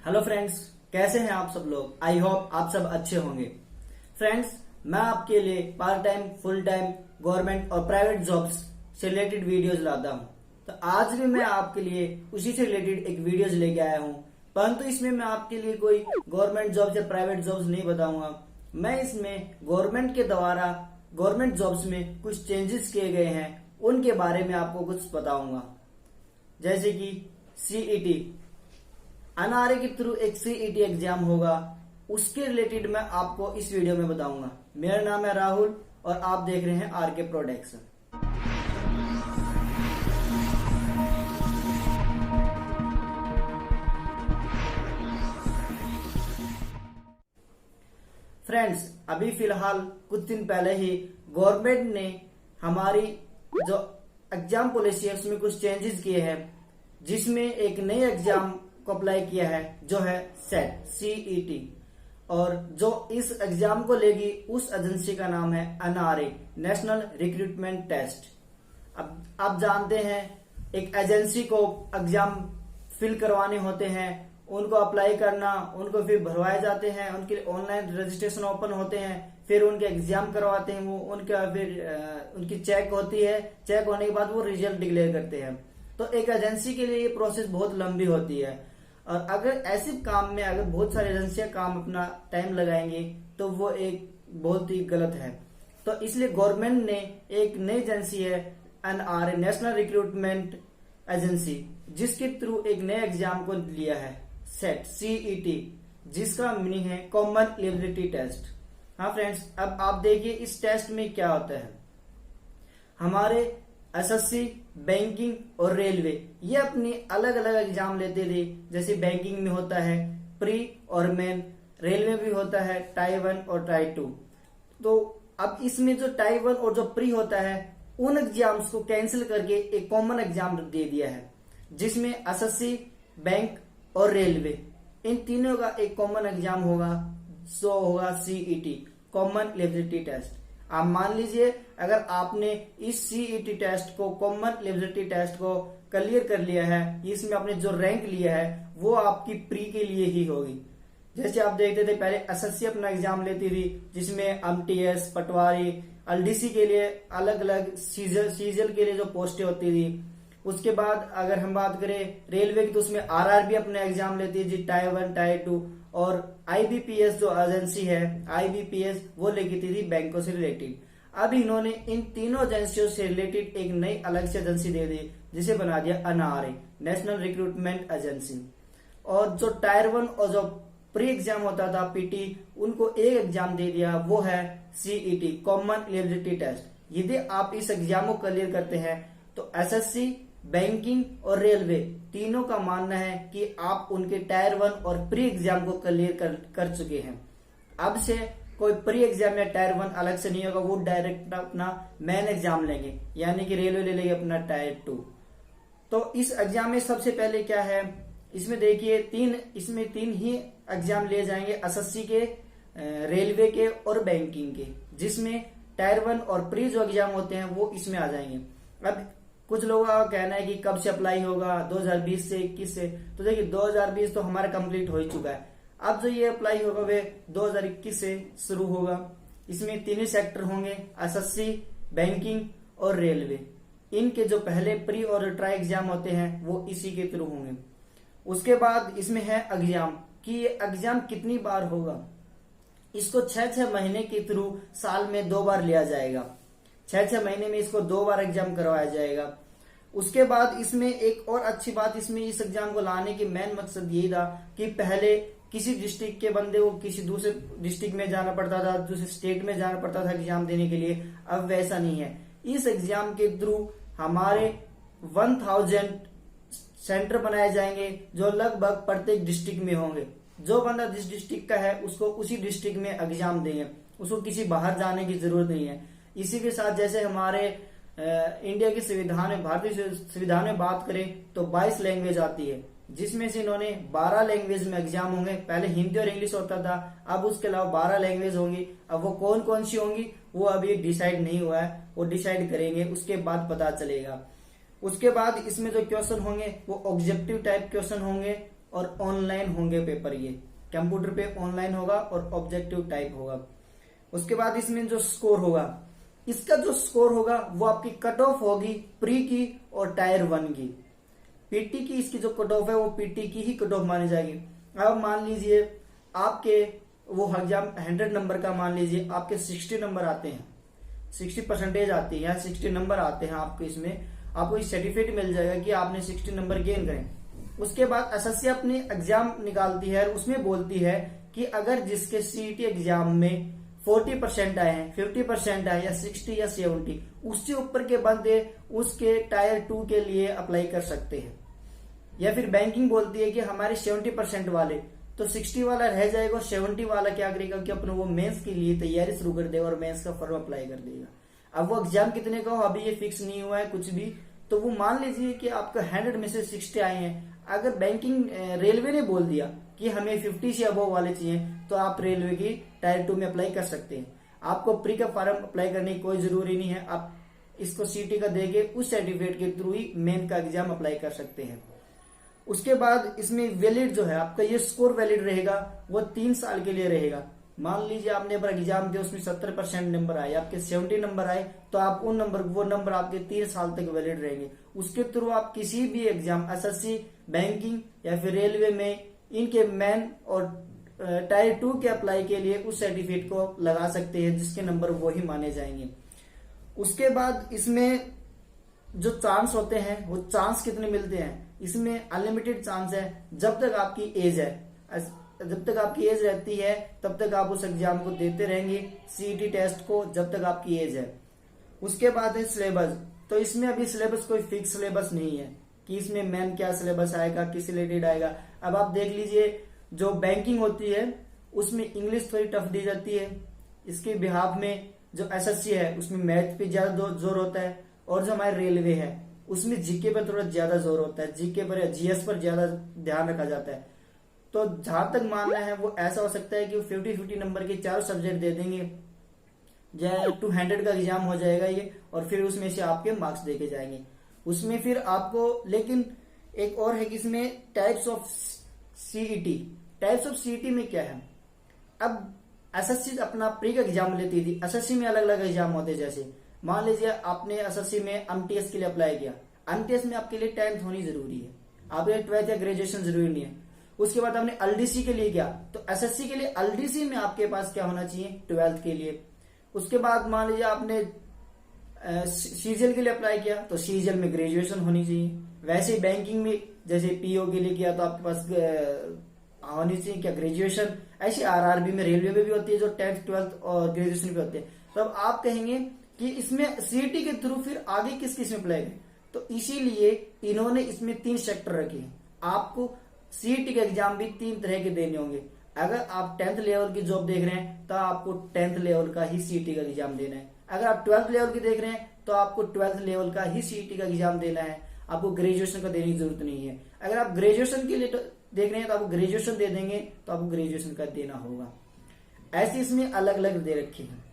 Hello friends, कैसे हैं आप सब लोग। आई होप आप सब अच्छे होंगे। फ्रेंड्स, मैं आपके लिए part time, full time, government और प्राइवेट जॉब्स से रिलेटेड वीडियोज लाता हूं। तो आज भी मैं आपके लिए उसी से रिलेटेड एक वीडियोज लेके आया हूं, परंतु इसमें मैं आपके लिए कोई गवर्नमेंट जॉब्स या प्राइवेट जॉब्स नहीं बताऊंगा। मैं इसमें गवर्नमेंट के द्वारा गवर्नमेंट जॉब्स में कुछ चेंजेस किए गए हैं, उनके बारे में आपको कुछ बताऊंगा। जैसे कि सीईटी, एनआरए के थ्रू एक सीईटी एग्जाम होगा, उसके रिलेटेड मैं आपको इस वीडियो में बताऊंगा। मेरा नाम है राहुल और आप देख रहे हैं आरके प्रोडक्शन। फ्रेंड्स, अभी फिलहाल कुछ दिन पहले ही गवर्नमेंट ने हमारी जो एग्जाम पॉलिसी है उसमें कुछ चेंजेस किए हैं, जिसमें एक नई एग्जाम को अप्लाई किया है जो है सेट सीईटी, और जो इस एग्जाम को लेगी उस एजेंसी का नाम है एनआरए, नेशनल रिक्रूटमेंट टेस्ट। अब आप जानते हैं एक एजेंसी को एग्जाम फिल करवाने होते हैं, उनको अप्लाई करना, उनको फिर भरवाए जाते हैं, उनके ऑनलाइन रजिस्ट्रेशन ओपन होते हैं, फिर उनके एग्जाम करवाते हैं, वो उनका फिर उनकी चेक होती है, चेक होने के बाद वो रिजल्ट डिक्लेयर करते हैं। तो एक एजेंसी के लिए ये प्रोसेस बहुत लंबी होती है, और अगर ऐसे काम में अगर बहुत सारी एजेंसियां काम अपना टाइम लगाएंगी तो वो एक बहुत ही गलत है। तो इसलिए गवर्नमेंट ने एक नई एजेंसी है एनआरए, नेशनल रिक्रूटमेंट एजेंसी, जिसके थ्रू एक नए एग्जाम को लिया है सेट सीईटी, जिसका मीनिंग है कॉमन एलिजिबिलिटी टेस्ट। हाँ फ्रेंड्स, अब आप देखिए इस टेस्ट में क्या होता है। हमारे एसएससी, बैंकिंग और रेलवे ये अपनी अलग अलग एग्जाम लेते थे। जैसे बैंकिंग में होता है प्री और मेन, रेलवे में भी होता है टाई 1 और टाई 2। तो अब इसमें जो टाई 1 और जो प्री होता है उन एग्जाम्स को कैंसिल करके एक कॉमन एग्जाम दे दिया है, जिसमें एसएससी, बैंक और रेलवे इन तीनों का एक कॉमन एग्जाम होगा, सो होगा सीईटी, कॉमन एलिजिबिलिटी टेस्ट। आप मान लीजिए अगर आपने इस सीईटी टेस्ट को, कॉमन एलिजिबिलिटी टेस्ट को क्लियर कर लिया है, इसमें आपने जो रैंक लिया है वो आपकी प्री के लिए ही होगी। जैसे आप देखते थे पहले एसएससी अपना एग्जाम लेती थी, जिसमें एमटीएस, पटवारी, एलडीसी के लिए अलग अलग, सीजल के लिए जो पोस्टें होती थी। उसके बाद अगर हम बात करें रेलवे की, तो उसमें आरआरबी अपने एग्जाम लेती है जी, टाई 1, टाई 2, और आईबीपीएस जो एजेंसी है आईबीपीएस वो लेती थी बैंकों से रिलेटेड। अब इन्होंने इन तीनों एजेंसियों से रिलेटेड एक नई अलग से एजेंसी दे दी, जिसे बना दिया एनआरए, नेशनल रिक्रूटमेंट एजेंसी। और जो टायर 1 और जो प्री एग्जाम होता था पीटी, उनको एक एग्जाम दे दिया, वो है सीईटी, कॉमन एलिजिबिलिटी टेस्ट। यदि आप इस एग्जाम को क्लियर करते हैं तो एसएससी, बैंकिंग और रेलवे तीनों का मानना है कि आप उनके टायर 1 और प्री एग्जाम को क्लियर कर चुके हैं। अब से कोई प्री एग्जाम या टायर 1 अलग से नहीं होगा, वो डायरेक्ट अपना मेन एग्जाम लेंगे, यानी कि रेलवे ले लेगी अपना टायर 2। तो इस एग्जाम में सबसे पहले क्या है, इसमें देखिए इसमें तीन ही एग्जाम लिए जाएंगे, एसएससी के, रेलवे के और बैंकिंग के, जिसमें टायर 1 और प्री जो एग्जाम होते हैं वो इसमें आ जाएंगे। अब कुछ लोगों का कहना है कि कब से अप्लाई होगा, 2020 से 21 से। तो देखिए 2020 तो हमारा कंप्लीट हो ही चुका है। अब जो ये अप्लाई होगा वे 2021 से शुरू होगा। इसमें तीन ही सेक्टर होंगे, एसएससी, बैंकिंग और रेलवे। इनके जो पहले प्री और ट्राई एग्जाम होते हैं वो इसी के थ्रू होंगे। उसके बाद इसमें है एग्जाम, कि ये एग्जाम कितनी बार होगा। इसको 6-6 महीने के थ्रू साल में 2 बार लिया जाएगा। 6-6 महीने में इसको 2 बार एग्जाम करवाया जाएगा। उसके बाद इसमें एक और अच्छी बात, इसमें इस एग्जाम को लाने की मेन मकसद यही था कि पहले किसी डिस्ट्रिक्ट के बंदे को किसी दूसरे डिस्ट्रिक्ट में जाना पड़ता था, दूसरे स्टेट में जाना पड़ता था एग्जाम देने के लिए। अब वैसा नहीं है। इस एग्जाम के थ्रू हमारे 1000 सेंटर बनाए जाएंगे, जो लगभग प्रत्येक डिस्ट्रिक्ट में होंगे। जो बंदा जिस डिस्ट्रिक्ट का है उसको उसी डिस्ट्रिक्ट में एग्जाम देंगे, उसको किसी बाहर जाने की जरूरत नहीं है। इसी के साथ जैसे हमारे इंडिया की संविधान में, भारतीय संविधान में बात करें तो 22 लैंग्वेज आती है, जिसमें से इन्होंने 12 लैंग्वेज में एग्जाम होंगे। पहले हिंदी और इंग्लिश होता था, अब उसके अलावा 12 लैंग्वेज होंगी। अब वो कौन कौन सी होंगी वो अभी डिसाइड नहीं हुआ है, वो डिसाइड करेंगे, उसके बाद पता चलेगा। उसके बाद इसमें जो क्वेश्चन होंगे वो ऑब्जेक्टिव टाइप क्वेश्चन होंगे, और ऑनलाइन होंगे पेपर, ये कंप्यूटर पे ऑनलाइन होगा और ऑब्जेक्टिव टाइप होगा। उसके बाद इसमें जो स्कोर होगा, इसका जो स्कोर होगा वो आपकी कट ऑफ होगी प्री की और टायर 1 की। पीटी की इसकी जो कट ऑफ है वो पीटी की ही कट ऑफ मानी जाएगी। अब मान लीजिए आपके वो एग्जाम 100 नंबर का, मान लीजिए आपके 60 नंबर आते हैं, 60% आती है या 60 नंबर आते हैं आपको, इसमें आपको इस सर्टिफिकेट मिल जाएगा कि आपने 60 नंबर गेन करे। उसके बाद एसएससी अपनी एग्जाम निकालती है और उसमें बोलती है कि अगर जिसके सीईटी एग्जाम में 40% आए हैं, 50% आए या 60 या 70, उससे ऊपर के बंदे उसके टायर 2 के लिए अप्लाई कर सकते हैं। या फिर बैंकिंग बोलती है कि हमारे 70% वाले, तो 60 वाला रह जाएगा, 70 वाला क्या करेगा कि अपने वो मेंस के लिए तैयारी शुरू कर देगा और मेंस का फॉर्म अप्लाई कर देगा। अब वो एग्जाम कितने का हो अभी ये फिक्स नहीं हुआ है कुछ भी, तो वो मान लीजिए कि आपका 100 में से 60 आए हैं। अगर बैंकिंग रेलवे ने बोल दिया कि हमें 50 से अबव वाले चाहिए, तो आप रेलवे की टायर 2 में अप्लाई कर सकते हैं। आपको प्री का फॉर्म अप्लाई करने की कोई जरूरी नहीं है, आप इसको सीटी का देके उस सर्टिफिकेट के थ्रू ही मेन का एग्जाम अप्लाई कर सकते हैं। उसके बाद इसमें वैलिड जो है आपका, ये स्कोर वैलिड रहेगा, वो 3 साल के लिए रहेगा। मान लीजिए आपने एक बार एग्जाम दिया, उसमें 70% नंबर आए, आपके 70 नंबर आए, तो आप वो नंबर आपके 3 साल तक वैलिड रहेंगे। उसके थ्रू आप किसी भी एग्जाम, एसएससी, बैंकिंग या फिर रेलवे में, इनके मेन और टायर 2 के अप्लाई के लिए उस सर्टिफिकेट को लगा सकते हैं, जिसके नंबर वो ही माने जाएंगे। उसके बाद इसमें जो चांस होते हैं, वो चांस कितने मिलते हैं, इसमें अनलिमिटेड चांस है। जब तक आपकी एज है, जब तक आपकी एज रहती है तब तक आप उस एग्जाम को देते रहेंगे, सीईटी टेस्ट को, जब तक आपकी एज है। उसके बाद है सिलेबस, तो इसमें अभी सिलेबस कोई फिक्स सिलेबस नहीं है कि इसमें मेन क्या सिलेबस आएगा, किस रिलेटेड आएगा। अब आप देख लीजिए, जो बैंकिंग होती है उसमें इंग्लिश थोड़ी टफ दी जाती है, इसके बिहाफ में जो एसएससी है उसमें मैथ पे ज्यादा जोर होता है, और जो हमारे रेलवे है उसमें जीके पर थोड़ा ज्यादा जोर होता है, जीके पर या जीएस पर ज्यादा ध्यान रखा जाता है। तो जहां तक मानना है वो ऐसा हो सकता है कि 50-50 नंबर के 4 सब्जेक्ट दे देंगे, 200 का एग्जाम हो जाएगा ये, और फिर उसमें से आपके मार्क्स देके जाएंगे। उसमें फिर आपको, लेकिन एक और है कि इसमें types of CET, types of CET में क्या है, अब एसएससी अपना प्री का एग्जाम लेती थी, एसएससी में अलग अलग एग्जाम होते हैं। जैसे मान लीजिए आपने एसएससी में एमटीएस के लिए अप्लाई किया, एमटीएस में आपके लिए 10th होनी जरूरी है, आपके 12th या ग्रेजुएशन जरूरी नहीं है। उसके बाद आपने एलडीसी के लिए किया, तो एसएससी के लिए एलडीसी में आपके पास क्या होना चाहिए, 12th के लिए। उसके बाद मान लीजिए आपने सीजीएल के लिए अप्लाई किया, तो सीजीएल में ग्रेजुएशन होनी चाहिए। वैसे ही बैंकिंग में जैसे पीओ के लिए किया तो आपके पास होनी चाहिए क्या, ग्रेजुएशन। ऐसे आरआरबी में, रेलवे में भी होती है जो 10th 12th और ग्रेजुएशन भी होते हैं। तो अब आप कहेंगे कि इसमें सीईटी के थ्रू फिर आगे किस किस में अप्लाई करें, तो इसीलिए इन्होंने इसमें 3 सेक्टर रखे हैं। आपको सीईटी के एग्जाम भी 3 तरह के देने होंगे। अगर आप 10th लेवल की जॉब देख रहे हैं तो आपको 10th लेवल का ही सीईटी का एग्जाम देना है। अगर आप 12th लेवल की देख रहे हैं तो आपको 12th लेवल का ही सीईटी का एग्जाम देना है, आपको ग्रेजुएशन का देने की जरूरत नहीं है। अगर आप ग्रेजुएशन के लिए देख रहे हैं तो आपको ग्रेजुएशन दे देंगे, तो आपको ग्रेजुएशन का देना होगा। ऐसे इसमें अलग अलग दे रखे हैं।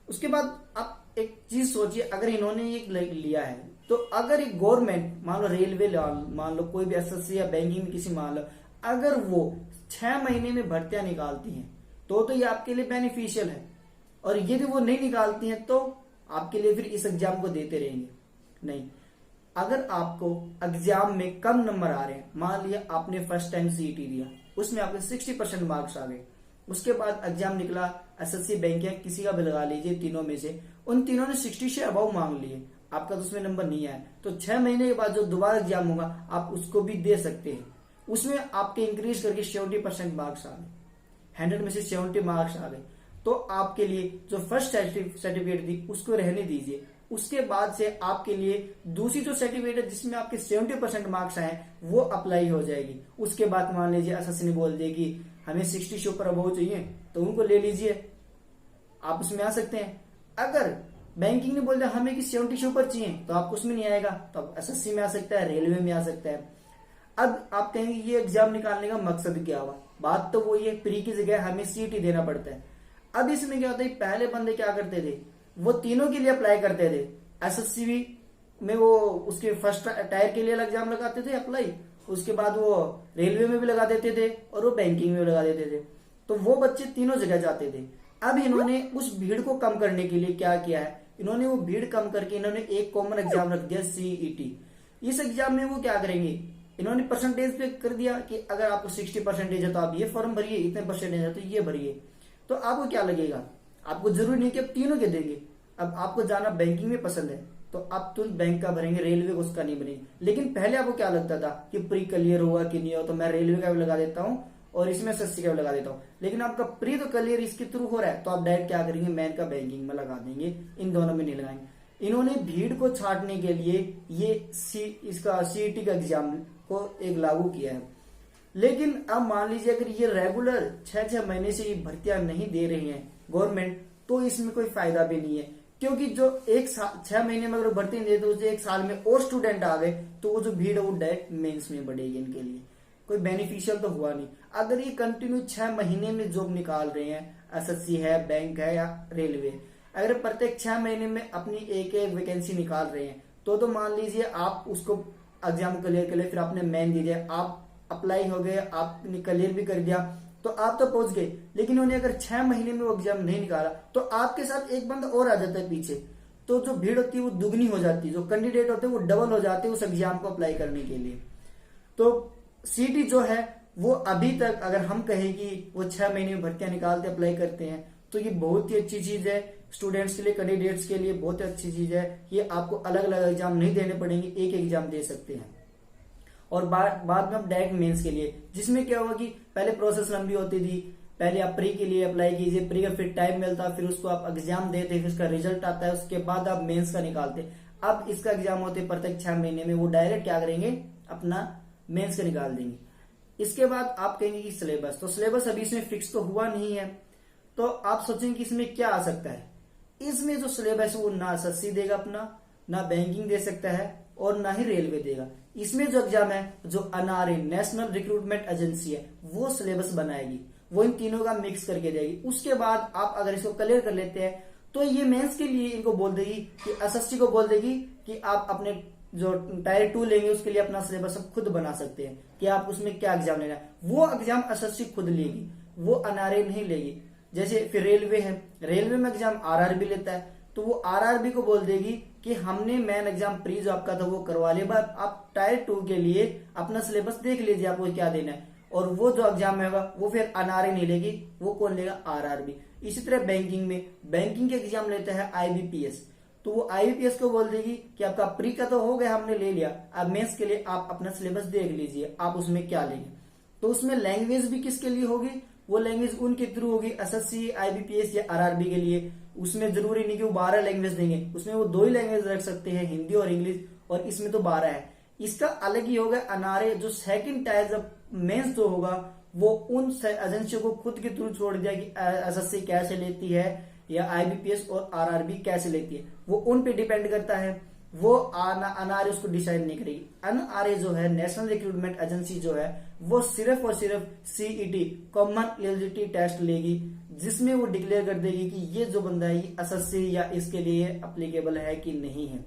उसके बाद आप एक चीज सोचिए, अगर इन्होंने ये लिया है, तो अगर एक गवर्नमेंट, मान लो रेलवे, मान लो कोई भी एसएससी या बैंकिंग में किसी, मान लो अगर वो 6 महीने में भर्तियां निकालती हैं, तो ये आपके लिए बेनिफिशियल है। और यदि वो नहीं निकालती हैं तो आपके लिए फिर इस एग्जाम को देते रहेंगे नहीं। अगर आपको एग्जाम में कम नंबर आ रहे हैं, मान लिया आपने फर्स्ट टाइम सीईटी दिया, उसमें आपके 60% मार्क्स आ गए, उसके बाद एग्जाम निकला एसएससी, बैंक या किसी का भी लगा लीजिए, तीनों में से उन तीनों ने 60 से अबव मांग लिए, आपका तो उसमें नंबर नहीं आया, तो 6 महीने के बाद जो दोबारा एग्जाम होगा आप उसको भी दे सकते हैं। उसमें आपके इंक्रीज करके 70% मार्क्स आ गए, 100 में से 70 मार्क्स आ गए, तो आपके लिए जो फर्स्ट सर्टिफिकेट थी उसको रहने दीजिए। उसके बाद से आपके लिए दूसरी जो सर्टिफिकेट है जिसमें आपके 70% मार्क्स आए वो अप्लाई हो जाएगी। उसके बाद मान लीजिए एसएससी ने बोल दिया कि हमें 60 से ऊपर अबव चाहिए, तो उनको ले लीजिए, आप उसमें आ सकते हैं। अगर बैंकिंग ने बोल दिया हमें कि 70 से ऊपर चाहिए, तो आपको उसमें नहीं आएगा, तो आप एसएससी में आ सकता है, रेलवे में आ सकता है। अब आप कहेंगे ये एग्जाम निकालने का मकसद क्या हुआ, बात तो वही है, प्री की जगह हमें सीईटी देना पड़ता है। अब इसमें क्या होता है, पहले बंदे क्या करते थे, वो तीनों के लिए अप्लाई करते थे। एसएससी में वो उसके फर्स्ट टायर के लिए एग्जाम लगाते थे अप्लाई, उसके बाद वो रेलवे में भी लगा देते थे और वो बैंकिंग में भी लगा देते थे। तो वो बच्चे तीनों जगह जाते थे। अब इन्होंने उस भीड़ को कम करने के लिए क्या किया है, इन्होंने वो भीड़ कम करके इन्होंने एक कॉमन एग्जाम रख दिया, सीईटी। इस एग्जाम में वो क्या करेंगे, इन्होंने परसेंटेज पे कर दिया कि अगर आपको 60% है तो आप ये फॉर्म भरिए, इतने परसेंटेज है तो ये भरिए। तो आपको क्या लगेगा, आपको जरूरी नहीं कि आप तीनों के देंगे। अब आपको जाना बैंकिंग में पसंद है तो आप तुरंत बैंक का भरेंगे, रेलवे को उसका नहीं भरेंगे। लेकिन पहले आपको क्या लगता था कि प्री क्लियर हुआ कि नहीं हो तो मैं रेलवे का भी लगा देता हूँ और इसमें एसएससी का भी लगा देता हूँ। लेकिन आपका प्री तो क्लियर इसके थ्रू हो रहा है तो आप डायरेक्ट क्या करेंगे, मेन का बैंकिंग में लगा देंगे, इन दोनों में नहीं लगाएंगे। इन्होंने भीड़ को छाटने के लिए ये इसका सीईटी का एग्जाम को एक लागू किया है। लेकिन अब मान लीजिए अगर ये रेगुलर 6-6 महीने से ये भर्तियां नहीं दे रही है गवर्नमेंट, तो इसमें कोई फायदा भी नहीं है। क्योंकि जो 6 महीने में अगर भर्ती नहीं देते तो 1 साल में और स्टूडेंट आ गए तो वो जो भीड़ है वो डायरेक्ट मेंस में बढ़ेगी, इनके लिए कोई बेनिफिशियल तो हुआ नहीं। अगर ये कंटिन्यू 6 महीने में जॉब निकाल रहे हैं, एसएससी है, बैंक है या रेलवे, अगर प्रत्येक 6 महीने में अपनी एक एक वैकेंसी निकाल रहे हैं तो मान लीजिए आप उसको एग्जाम क्लियर कर ले, फिर आपने मेन दे दिया, आप अप्लाई हो गए, आपने क्लियर भी कर दिया तो आप तो पहुंच गए। लेकिन उन्हें अगर 6 महीने में वो एग्जाम नहीं निकाला तो आपके साथ एक बंदा और आ जाता है पीछे, तो जो भीड़ होती है वो दुगनी हो जाती है, जो कैंडिडेट होते हैं वो डबल हो जाते हैं उस एग्जाम को अप्लाई करने के लिए। तो सीटी जो है वो अभी तक अगर हम कहें कि वो 6 महीने में भर्तियां निकालते अप्लाई करते हैं तो ये बहुत ही अच्छी चीज है स्टूडेंट्स के लिए, कैंडिडेट्स के लिए बहुत अच्छी चीज है। ये आपको अलग अलग एग्जाम नहीं देने पड़ेंगे, एक एग्जाम दे सकते हैं। और बाद में आप डायरेक्ट मेंस के लिए, जिसमें क्या होगा कि पहले प्रोसेस लंबी होती थी, पहले आप प्री के लिए अप्लाई कीजिए, प्री का फिर टाइम मिलता, फिर उसको आप एग्जाम देते, फिर उसका रिजल्ट आता है, उसके बाद आप मेंस का निकालते। अब इसका एग्जाम होते प्रत्येक 6 महीने में, वो डायरेक्ट क्या करेंगे, अपना मेंस का निकाल देंगे। इसके बाद आप कहेंगे कि सिलेबस, तो सिलेबस अभी इसमें फिक्स तो हुआ नहीं है, तो आप सोचेंगे कि इसमें क्या आ सकता है। इसमें जो सिलेबस है वो ना एसएससी देगा अपना, ना बैंकिंग दे सकता है और ना ही रेलवे देगा। इसमें जो एग्जाम है, जो एनआरए नेशनल रिक्रूटमेंट एजेंसी है, वो सिलेबस बनाएगी, वो इन तीनों का मिक्स करके देगी। उसके बाद आप अगर इसको क्लियर कर लेते हैं तो ये मेंस के लिए इनको बोल देगी कि एसएससी को बोल देगी कि आप अपने जो टायर 2 लेंगे उसके लिए अपना सिलेबस आप खुद बना सकते हैं कि आप उसमें क्या एग्जाम लेना है। वो एग्जाम एसएससी खुद लेगी, वो एनआरए नहीं लेगी। जैसे फिर रेलवे है, रेलवे में एग्जाम आरआरबी लेता है तो वो आरआरबी को बोल देगी कि हमने मेन एग्जाम प्री जो आपका था वो करवा लिया, बस आप टायर 2 के लिए अपना सिलेबस देख लीजिए आपको क्या देना है। और वो जो एग्जाम है वो फिर एनआरए नहीं लेगी, वो कौन लेगा, आरआरबी। इसी तरह बैंकिंग में, बैंकिंग के एग्जाम लेता है आईबीपीएस, तो वो आईबीपीएस को बोल देगी कि आपका प्री का तो हो गया, हमने ले लिया, अब मेंस के लिए आप अपना सिलेबस देख लीजिए, आप उसमें क्या लेंगे। तो उसमें लैंग्वेज भी किसके लिए होगी, वो लैंग्वेज उनके थ्रू होगी, एसएससी, आईबीपीएस या आरआरबी के लिए। उसमें जरूरी नहीं कि वो 12 लैंग्वेज देंगे, उसमें वो 2 ही लैंग्वेज रख सकते हैं, हिंदी और इंग्लिश, और इसमें तो 12 है। इसका अलग ही होगा एनआरए, जो सेकंड टायर जब मेंस जो होगा वो उन एजेंसियों को खुद के थ्रू छोड़ दिया कि एसएससी कैसे लेती है या आईबीपीएस और आरआरबी कैसे लेती है, वो उन पे डिपेंड करता है। वो एनआरए उसको डिसाइड नहीं करेगी। एनआरए जो है, नेशनल रिक्रूटमेंट एजेंसी जो है, वो सिर्फ और सिर्फ सीईटी कॉमन एलिजिबिलिटी टेस्ट लेगी, जिसमें वो डिक्लेयर कर देगी कि ये जो बंदा है ये एसएससी या इसके लिए एप्लीकेबल है कि नहीं है।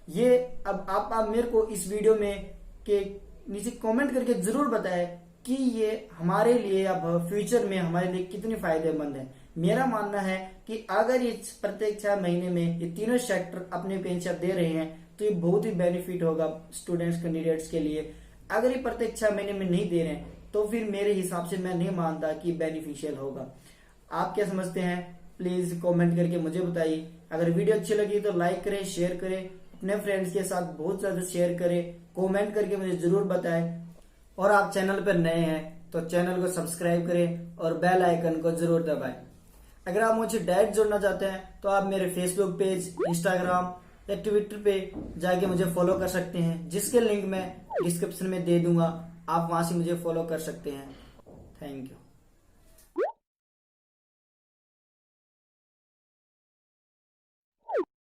ये अब आप मेरे को इस वीडियो में के नीचे कमेंट करके जरूर बताएं कि ये हमारे लिए अब फ्यूचर में हमारे लिए कितनी फायदेमंद है। मेरा मानना है कि अगर ये प्रत्येक 6 महीने में ये तीनों सेक्टर अपने पेंशन दे रहे हैं तो ये बहुत ही बेनिफिट होगा स्टूडेंट्स, कैंडिडेट्स के लिए। अगर ये प्रत्येक 6 महीने में नहीं दे रहे हैं तो फिर मेरे हिसाब से मैं नहीं मानता कि बेनिफिशियल होगा। आप क्या समझते हैं, प्लीज कमेंट करके मुझे बताइए। अगर वीडियो अच्छी लगी तो लाइक करें, शेयर करें, अपने फ्रेंड्स के साथ बहुत ज्यादा शेयर करें, कमेंट करके मुझे जरूर बताएं। और आप चैनल पर नए हैं तो चैनल को सब्सक्राइब करें और बेल आइकन को जरूर दबाएं। अगर आप मुझे डायरेक्ट जोड़ना चाहते हैं तो आप मेरे फेसबुक पेज, इंस्टाग्राम या ट्विटर पे जाके मुझे फॉलो कर सकते हैं, जिसके लिंक मैं डिस्क्रिप्शन में दे दूंगा, आप वहां से मुझे फॉलो कर सकते हैं। Thank you.